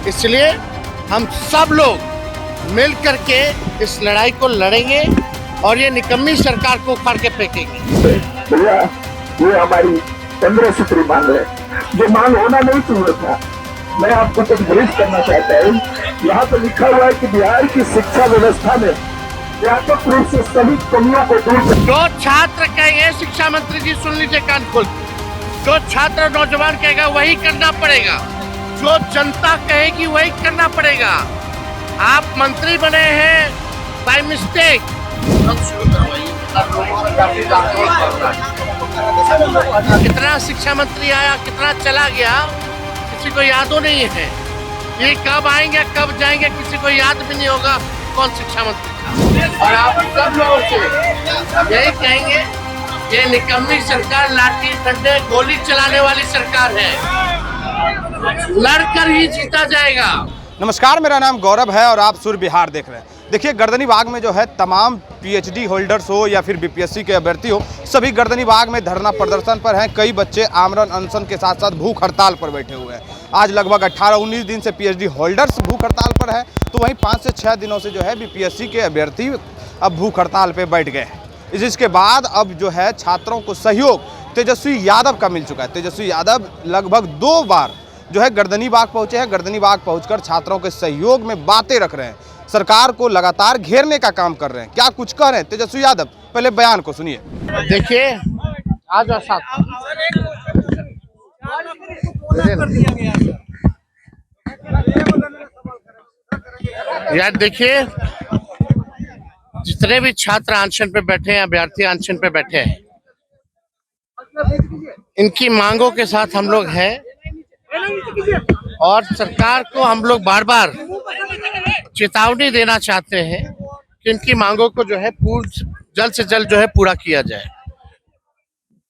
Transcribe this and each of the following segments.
इसलिए हम सब लोग मिल करके इस लड़ाई को लड़ेंगे और ये निकम्मी सरकार को उखाड़ के फेंकेंगे। भैया, ये हमारी 15 सूत्री मांग है, जो मांग होना नहीं चाहिए था। मैं आपको कुछ ब्रीफ करना चाहता हूँ। यहाँ पे लिखा हुआ है कि बिहार की शिक्षा व्यवस्था में व्यापक रूप से सभी कमियों को दूर कर। जो छात्र कहेंगे, शिक्षा मंत्री जी सुन लीजिए कान खोल के, जो छात्र नौजवान कहेगा वही करना पड़ेगा, जो जनता कहेगी वही करना पड़ेगा। आप मंत्री बने हैं बाय मिस्टेक। कितना शिक्षा मंत्री आया, कितना चला गया, किसी को यादों नहीं है। ये कब आएंगे कब जाएंगे किसी को याद भी नहीं होगा कौन शिक्षा मंत्री था। और आप सब लोगों से यही कहेंगे, ये निकम्मी सरकार लाठी डंडे गोली चलाने वाली सरकार है, लड़कर ही जीता जाएगा। नमस्कार, मेरा नाम गौरव है और आप सूर्य बिहार देख रहे हैं। देखिए, गर्दनीबाग में जो है तमाम पीएचडी होल्डर्स हो या फिर बीपीएससी के अभ्यर्थी हो, सभी गर्दनीबाग में धरना प्रदर्शन पर हैं। कई बच्चे आमरण अनशन के साथ साथ भूख हड़ताल पर बैठे हुए हैं। आज लगभग 18-19 दिन से पीएचडी होल्डर्स भूख हड़ताल पर है, तो वहीं 5 से 6 दिनों से जो है बीपीएससी के अभ्यर्थी अब भूख हड़ताल पर बैठ गए हैं। इसके बाद अब जो है छात्रों को सहयोग तेजस्वी यादव का मिल चुका है। तेजस्वी यादव लगभग 2 बार जो है गर्दनीबाग पहुंचे हैं। गर्दनीबाग पहुंचकर छात्रों के सहयोग में बातें रख रहे हैं, सरकार को लगातार घेरने का काम कर रहे हैं। क्या कुछ कह रहे हैं तेजस्वी यादव, पहले बयान को सुनिए। देखिए, आज यार देखिए, जितने भी छात्र अनशन पे बैठे हैं, अभ्यर्थी अनशन पे बैठे हैं, इनकी मांगों के साथ हम लोग हैं और सरकार को हम लोग बार बार चेतावनी देना चाहते हैं कि इनकी मांगों को जो है जल्द से जल्द जो है पूरा किया जाए।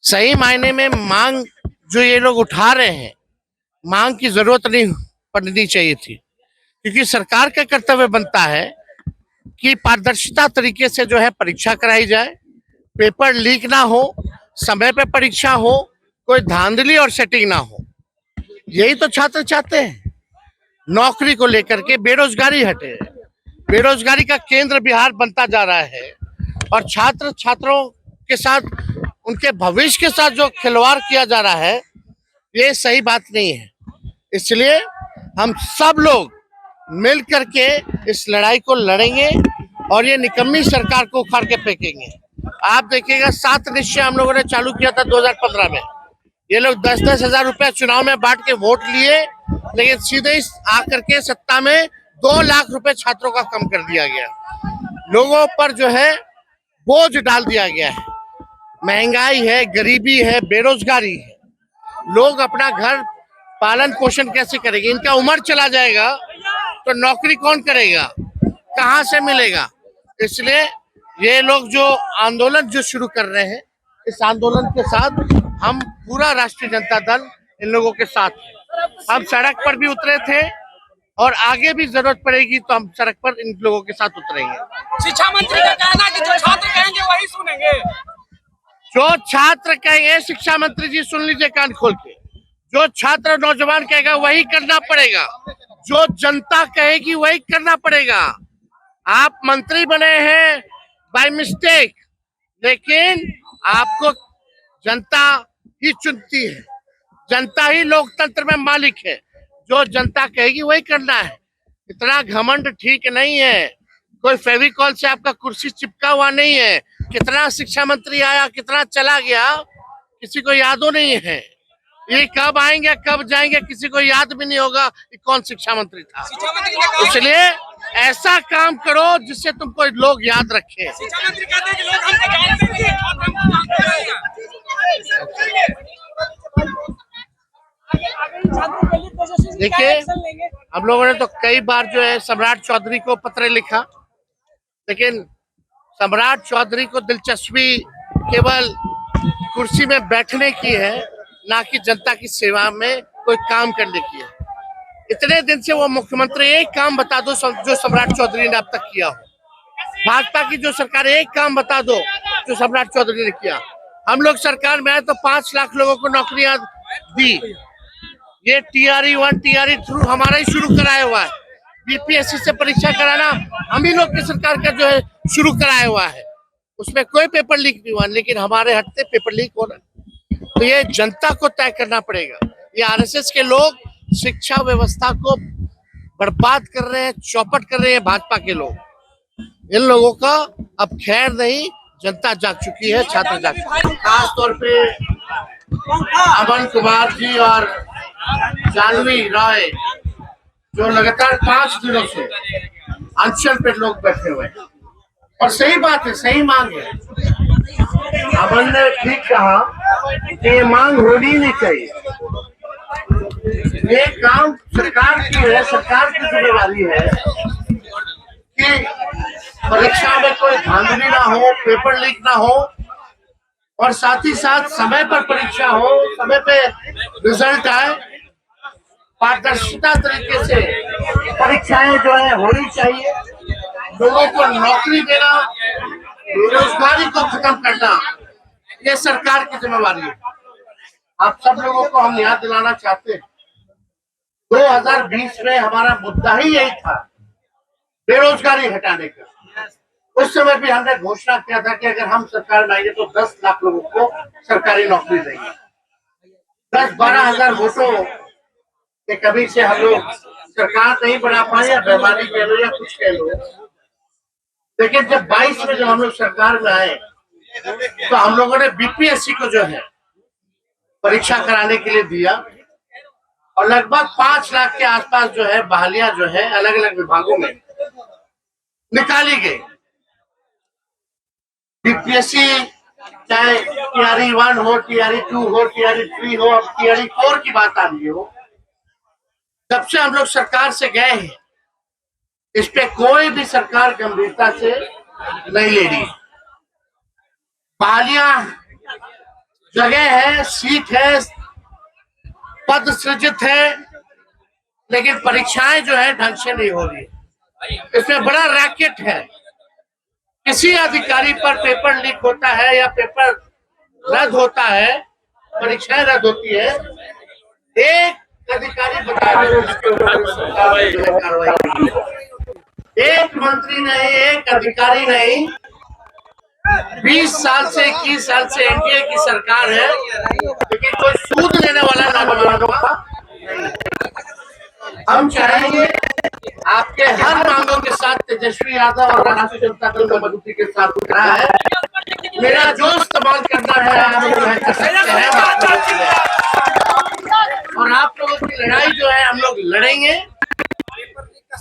सही मायने में मांग जो ये लोग उठा रहे हैं, मांग की जरूरत नहीं पड़नी चाहिए थी, क्योंकि सरकार का कर्तव्य बनता है कि पारदर्शिता तरीके से जो है परीक्षा कराई जाए, पेपर लीक ना हो, समय पे परीक्षा हो, कोई धांधली और सेटिंग ना हो। यही तो छात्र चाहते हैं। नौकरी को लेकर के बेरोजगारी हटे, बेरोजगारी का केंद्र बिहार बनता जा रहा है और छात्रों के साथ, उनके भविष्य के साथ जो खिलवाड़ किया जा रहा है, ये सही बात नहीं है। इसलिए हम सब लोग मिल करके इस लड़ाई को लड़ेंगे और ये निकम्मी सरकार को उखाड़ के फेंकेंगे। आप देखिएगा, 7 निश्चय हम लोगों ने चालू किया था 2015 में। ये लोग 10-10 हजार रुपया चुनाव में बांट के वोट लिए, लेकिन सीधे ही आकर के सत्ता में 2 लाख रुपए छात्रों का कम कर दिया गया। लोगों पर जो है बोझ डाल दिया गया है। महंगाई है, गरीबी है, बेरोजगारी है। लोग अपना घर पालन पोषण कैसे करेंगे? इनका उम्र चला जाएगा तो नौकरी कौन करेगा, कहाँ से मिलेगा? इसलिए ये लोग जो आंदोलन जो शुरू कर रहे हैं, इस आंदोलन के साथ हम पूरा राष्ट्रीय जनता दल इन लोगों के साथ है। हम सड़क पर भी उतरे थे और आगे भी जरूरत पड़ेगी तो हम सड़क पर इन लोगों के साथ उतरेंगे। शिक्षा मंत्री का कहना है कि जो छात्र कहेंगे वही सुनेंगे। जो छात्र कहेंगे, शिक्षा मंत्री जी सुन लीजिए कान खोल के, जो छात्र नौजवान कहेगा वही करना पड़ेगा, जो जनता कहेगी वही करना पड़ेगा। आप मंत्री बने हैं बाय मिस्टेक, लेकिन आपको जनता ही चुनती है, जनता ही लोकतंत्र में मालिक है। जो जनता कहेगी वही करना है। इतना घमंड ठीक नहीं है। कोई फेविकॉल से आपका कुर्सी चिपका हुआ नहीं है। कितना शिक्षा मंत्री आया, कितना चला गया, किसी को यादों नहीं है। ये कब आएंगे कब जाएंगे किसी को याद भी नहीं होगा कि कौन शिक्षा मंत्री था। इसलिए ऐसा काम करो जिससे तुमको लोग याद रखें। शिक्षा मंत्री कहते हैं कि लोग हमको जानते हैं। देखिए, हम लोगों ने तो कई बार जो है सम्राट चौधरी को पत्र लिखा, लेकिन सम्राट चौधरी को दिलचस्पी केवल कुर्सी में बैठने की है, ना कि जनता की सेवा में कोई काम करने की है। इतने दिन से वो मुख्यमंत्री, एक काम बता दो जो सम्राट चौधरी ने अब तक किया हो। भाजपा की जो सरकार, एक काम बता दो जो सम्राट चौधरी ने किया। हम लोग सरकार में आए तो 5 लाख लोगों को नौकरियां दी। ये TRE 1 TRE 2 हमारा ही शुरू कराया हुआ है। बीपीएससी से परीक्षा कराना हम ही लोग की सरकार का जो है शुरू कराया हुआ है। उसमें कोई पेपर लीक नहीं हुआ, लेकिन हमारे हटते पेपर लीक हो रहा। तो ये जनता को तय करना पड़ेगा। ये आरएसएस के लोग शिक्षा व्यवस्था को बर्बाद कर रहे हैं, चौपट कर रहे हैं भाजपा के लोग। इन लोगों का अब खैर नहीं, जनता जाग चुकी है, छात्र जाग चुके हैं। खास तौर पे अमन कुमार जी और जानवी राय जो लगातार 5 दिनों से अनशन पे लोग बैठे हुए हैं, और सही बात है, सही मांग है। अमन ने ठीक कहा कि ये मांग होनी नहीं चाहिए। ये काम सरकार की है, सरकार की जिम्मेदारी है कि परीक्षा में कोई धांधली ना हो, पेपर लीक ना हो, और साथ ही साथ समय पर परीक्षा हो, समय पे रिजल्ट आए, पारदर्शिता तरीके से परीक्षाएं जो है होनी चाहिए। लोगों को नौकरी देना, बेरोजगारी को खत्म करना, ये सरकार की जिम्मेवारी है। आप सब लोगों को हम याद दिलाना चाहते हैं, 2020 में हमारा मुद्दा ही यही था, बेरोजगारी हटाने का। उस समय भी हमने घोषणा किया था कि अगर हम सरकार में आएंगे तो 10 लाख लोगों को सरकारी नौकरी देंगे। 10-12 हजार वोटों के कमी से हम लोग सरकार नहीं बना पाए, या बेईमानी कह लो या कुछ कह लो। लेकिन जब 22 में जब हम लोग सरकार में आए तो हम लोगों ने बीपीएससी को जो है परीक्षा कराने के लिए दिया, और लगभग 5 लाख के आसपास जो है बहालियां जो है अलग अलग विभागों में निकाली गई। बीपीएससी चाहे TRE 1 हो, TRE 2 हो, TRE 3 हो, अब TRE 4 की बात आ रही हो, जब से हम लोग सरकार से गए हैं इस पे कोई भी सरकार गंभीरता से नहीं ले रही। बहालियां जगह है, सीट है, पद सृजित है, लेकिन परीक्षाएं जो है ढंग से नहीं हो रही। इसमें बड़ा रैकेट है। किसी अधिकारी पर पेपर लीक होता है या पेपर रद्द होता है, परीक्षाएं रद्द होती है, एक अधिकारी बता कार्रवाई, एक मंत्री नहीं, एक अधिकारी नहीं, 20 साल से 21 साल से एनडीए की सरकार है, लेकिन कोई सूद लेने वाला नौजवानों का नहीं। हम चाहेंगे आपके हर मांगों के साथ तेजस्वी यादव और राष्ट्रीय जनता दल मजबूती के साथ उठ रहा है। मेरा जो इस्तेमाल करना है आप लोग कर सकते हैं, और आप लोगों की लड़ाई जो है हम लोग लड़ेंगे।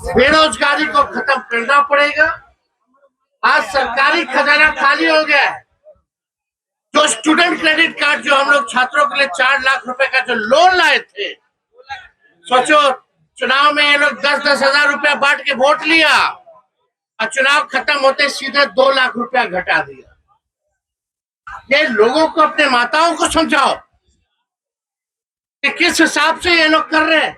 बेरोजगारी को खत्म करना पड़ेगा। आज सरकारी खजाना खाली हो गया है। जो स्टूडेंट क्रेडिट कार्ड जो हम लोग छात्रों के लिए 4 लाख रुपए का जो लोन लाए थे, सोचो चुनाव में ये लोग 10-10 हजार रुपया बांट के वोट लिया, और चुनाव खत्म होते सीधे 2 लाख रुपया घटा दिया। ये लोगों को, अपने माताओं को समझाओ कि किस हिसाब से ये लोग कर रहे हैं।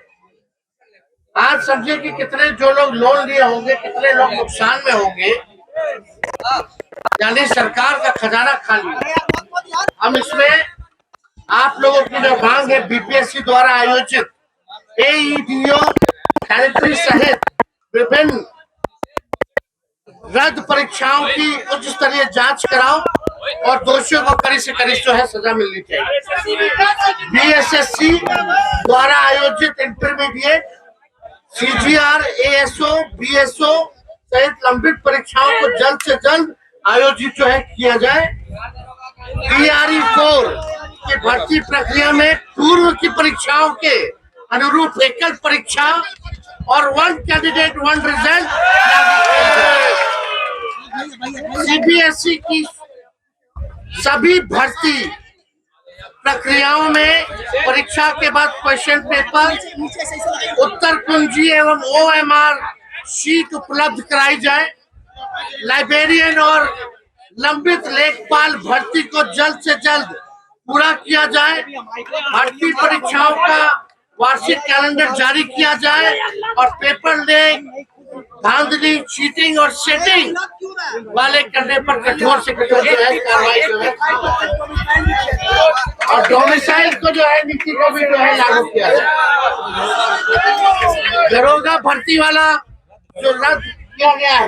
आज समझे कि कितने जो लोग लोन लिए होंगे, कितने लोग नुकसान में होंगे, यानी सरकार का खजाना खाली। हम इसमें आप लोगों की जो मांग है बीपीएससी द्वारा आयोजित AEDO सैनिटरी सहित विभिन्न रद्द परीक्षाओं की उच्च स्तरीय जांच कराओ, और दोषियों को कड़ी से कड़ी जो है सजा मिलनी चाहिए। BSSC द्वारा आयोजित इंटरमीडिएट, CGR, ASO, BSO सहित लंबित परीक्षाओं को जल्द से जल्द आयोजित जो है किया जाए। TRE 4 की भर्ती प्रक्रिया में पूर्व की परीक्षाओं के अनुरूप एकल परीक्षा और 1 कैंडिडेट 1 रिजल्ट CBSE की सभी भर्ती प्रक्रियाओं में परीक्षा के बाद क्वेश्चन पेपर, उत्तर कुंजी एवं OMR शीट उपलब्ध कराई जाए। लाइब्रेरियन और लंबित लेखपाल भर्ती को जल्द से जल्द पूरा किया जाए। भर्ती परीक्षाओं का वार्षिक कैलेंडर जारी किया जाए, और पेपर लीक धांधली, चीटिंग और सेटिंग वाले करने पर कठोर से कठोर जो है कार्रवाई जो है, और डोमिसाइल को जो है नीति को भी जो है लागू किया जाए। दरोगा भर्ती वाला जो रद्द किया गया है,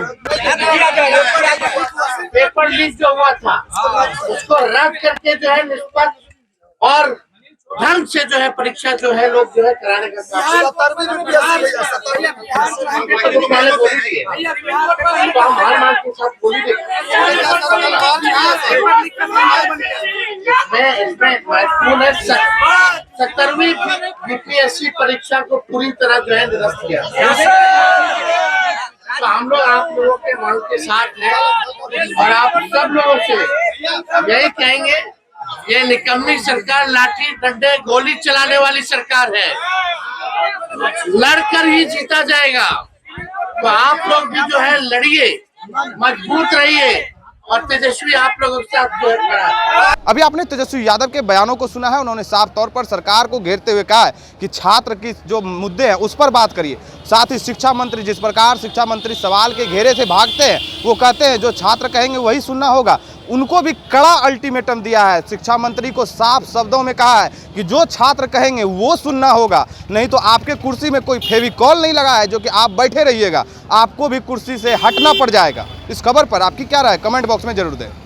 पेपर लीक जो हुआ था उसको रद्द करके जो है निष्पक्ष और ढंग से जो है परीक्षा जो है लोग जो है कराने का काम पहले बोली थी, तो हम हर मान के साथ बोली थी। इसमें महत्वपूर्ण है 70वीं बीपीएससी परीक्षा को पूरी तरह जो है निरस्त किया। तो हम लोग आप लोगों के मांग के साथ हैं और आप सब लोगों से यही कहेंगे, ये निकम्मी सरकार लाठी डंडे गोली चलाने वाली सरकार है, लड़कर ही जीता जाएगा। तो आप लोग भी जो है लड़िए, मजबूत रहिए और तेजस्वी आप लोगों के साथ जो है खड़ा है। अभी आपने तेजस्वी यादव के बयानों को सुना है। उन्होंने साफ तौर पर सरकार को घेरते हुए कहा है कि छात्र की जो मुद्दे हैं उस पर बात करिए। साथ ही शिक्षा मंत्री, जिस प्रकार शिक्षा मंत्री सवाल के घेरे से भागते हैं, वो कहते हैं जो छात्र कहेंगे वही सुनना होगा। उनको भी कड़ा अल्टीमेटम दिया है। शिक्षा मंत्री को साफ शब्दों में कहा है कि जो छात्र कहेंगे वो सुनना होगा, नहीं तो आपके कुर्सी में कोई फेविकॉल नहीं लगा है जो कि आप बैठे रहिएगा, आपको भी कुर्सी से हटना पड़ जाएगा। इस खबर पर आपकी क्या राय, कमेंट बॉक्स में जरूर दें।